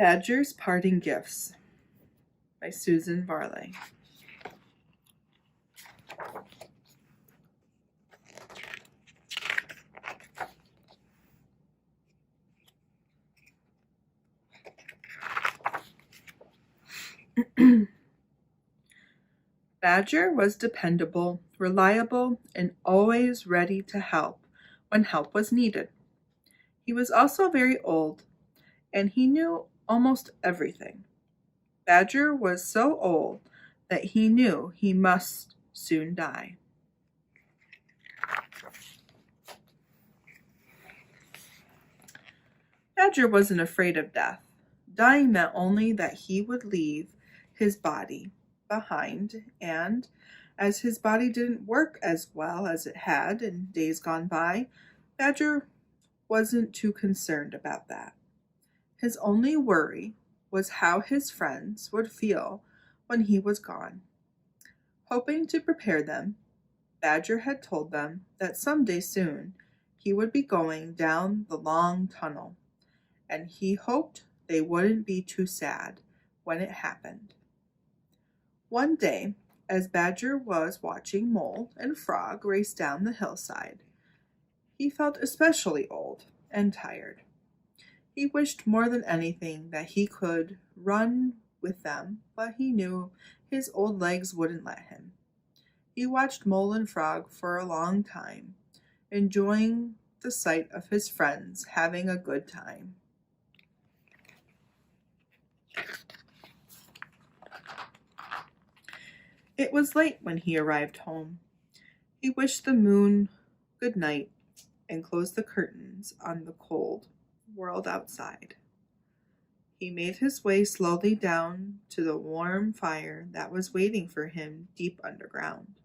Badger's Parting Gifts by Susan Varley. Badger was dependable, reliable, and always ready to help when help was needed. He was also very old, and he knew almost everything. Badger was so old that he knew he must soon die. Badger wasn't afraid of death. Dying meant only that he would leave his body behind, and as his body didn't work as well as it had in days gone by, Badger wasn't too concerned about that. His only worry was how his friends would feel when he was gone. Hoping to prepare them, Badger had told them that someday soon he would be going down the long tunnel, and he hoped they wouldn't be too sad when it happened. One day, as Badger was watching Mole and Frog race down the hillside, he felt especially old and tired. He wished more than anything that he could run with them, but he knew his old legs wouldn't let him. He watched Mole and Frog for a long time, enjoying the sight of his friends having a good time. It was late when he arrived home. He wished the moon good night and closed the curtains on the cold world outside. He made his way slowly down to the warm fire that was waiting for him deep underground,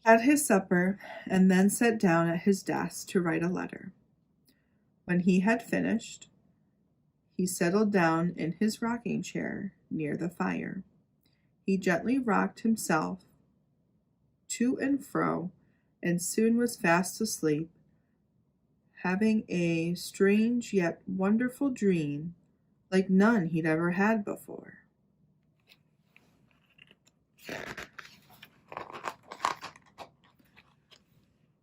had his supper, and then sat down at his desk to write a letter. When he had finished, he settled down in his rocking chair near the fire. He gently rocked himself to and fro and soon was fast asleep, having a strange yet wonderful dream like none he'd ever had before.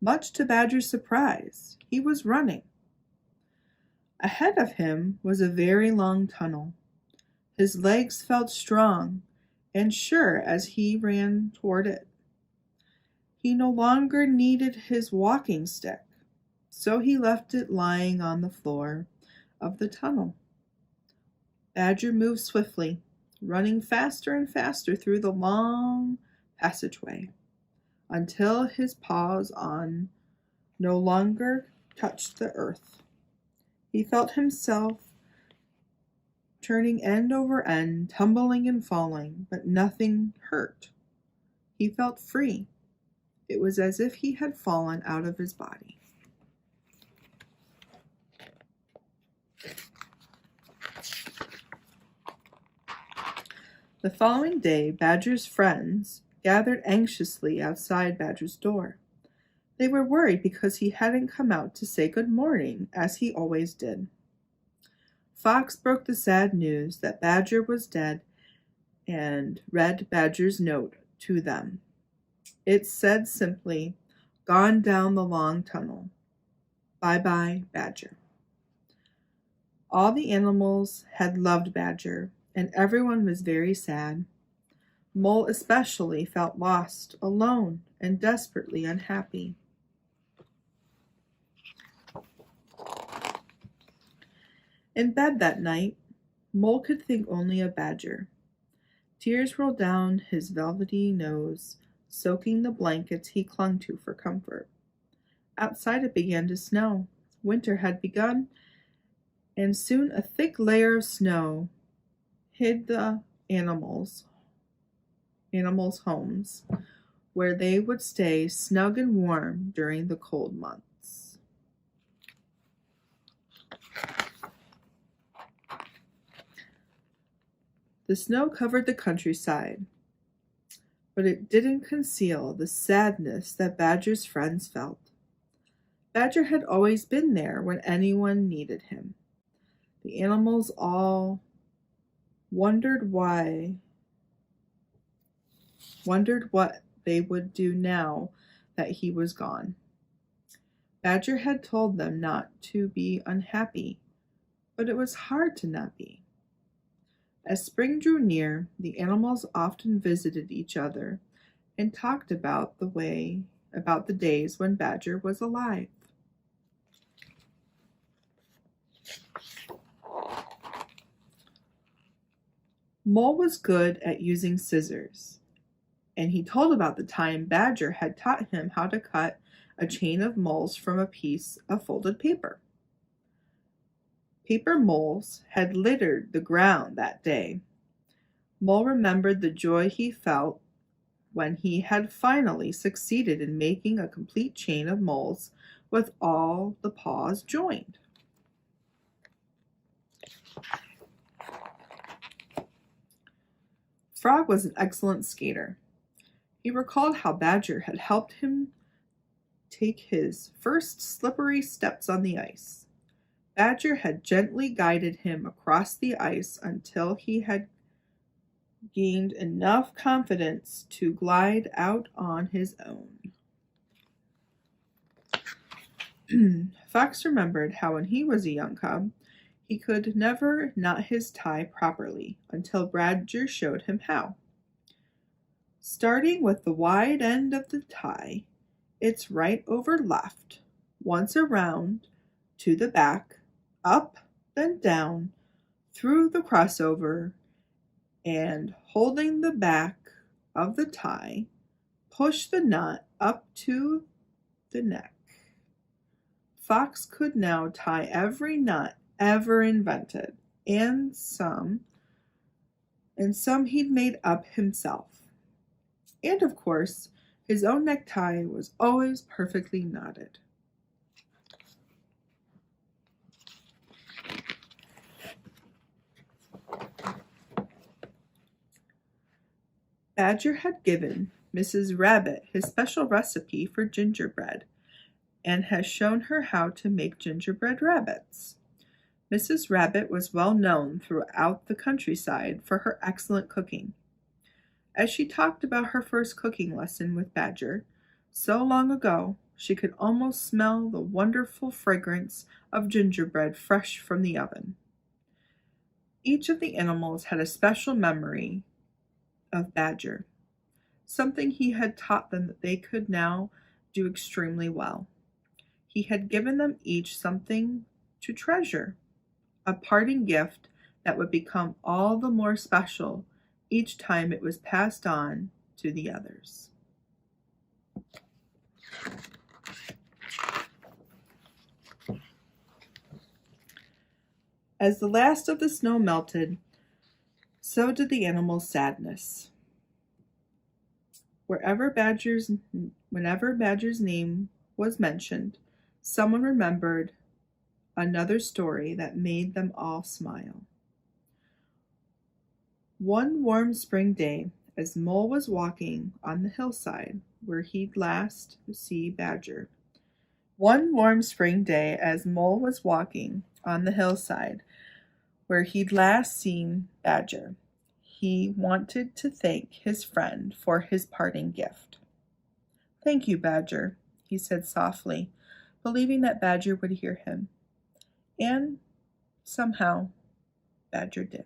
Much to Badger's surprise, he was running. Ahead of him was a very long tunnel. His legs felt strong and sure as he ran toward it. He no longer needed his walking stick, so he left it lying on the floor of the tunnel. Badger moved swiftly, running faster and faster through the long passageway until his paws no longer touched the earth. He felt himself turning end over end, tumbling and falling, but nothing hurt. He felt free. It was as if he had fallen out of his body. The following day, Badger's friends gathered anxiously outside Badger's door. They were worried because he hadn't come out to say good morning, as he always did. Fox broke the sad news that Badger was dead and read Badger's note to them. It said simply, "Gone down the long tunnel. Bye-bye, Badger." All the animals had loved Badger, and everyone was very sad. Mole especially felt lost, alone, and desperately unhappy. In bed that night, Mole could think only of Badger. Tears rolled down his velvety nose, soaking the blankets he clung to for comfort. Outside it began to snow. Winter had begun, and soon a thick layer of snow hid the animals' homes, where they would stay snug and warm during the cold months. The snow covered the countryside, but it didn't conceal the sadness that Badger's friends felt. Badger had always been there when anyone needed him. The animals all wondered what they would do now that he was gone. Badger had told them not to be unhappy, but it was hard to not be. As spring drew near, the animals often visited each other and talked about the days when Badger was alive. Mole was good at using scissors, and he told about the time Badger had taught him how to cut a chain of moles from a piece of folded paper. Paper moles had littered the ground that day. Mole remembered the joy he felt when he had finally succeeded in making a complete chain of moles with all the paws joined. Frog was an excellent skater. He recalled how Badger had helped him take his first slippery steps on the ice. Badger had gently guided him across the ice until he had gained enough confidence to glide out on his own. Fox remembered how when he was a young cub, he could never knot his tie properly until Badger showed him how. Starting with the wide end of the tie, it's right over left, once around, to the back, up, then down, through the crossover, and holding the back of the tie, push the knot up to the neck. Fox could now tie every knot ever invented, and some he'd made up himself. And of course, his own necktie was always perfectly knotted. Badger had given Mrs. Rabbit his special recipe for gingerbread and has shown her how to make gingerbread rabbits. Mrs. Rabbit was well known throughout the countryside for her excellent cooking. As she talked about her first cooking lesson with Badger, so long ago she could almost smell the wonderful fragrance of gingerbread fresh from the oven. Each of the animals had a special memory of Badger, something he had taught them that they could now do extremely well. He had given them each something to treasure, a parting gift that would become all the more special each time it was passed on to the others. As the last of the snow melted, so did the animals' sadness. Whenever Badger's name was mentioned, someone remembered another story that made them all smile. One warm spring day, as Mole was walking on the hillside where he'd last seen Badger. One warm spring day, as Mole was walking on the hillside where he'd last seen Badger, he wanted to thank his friend for his parting gift. "Thank you, Badger," he said softly, believing that Badger would hear him. And somehow, Badger did.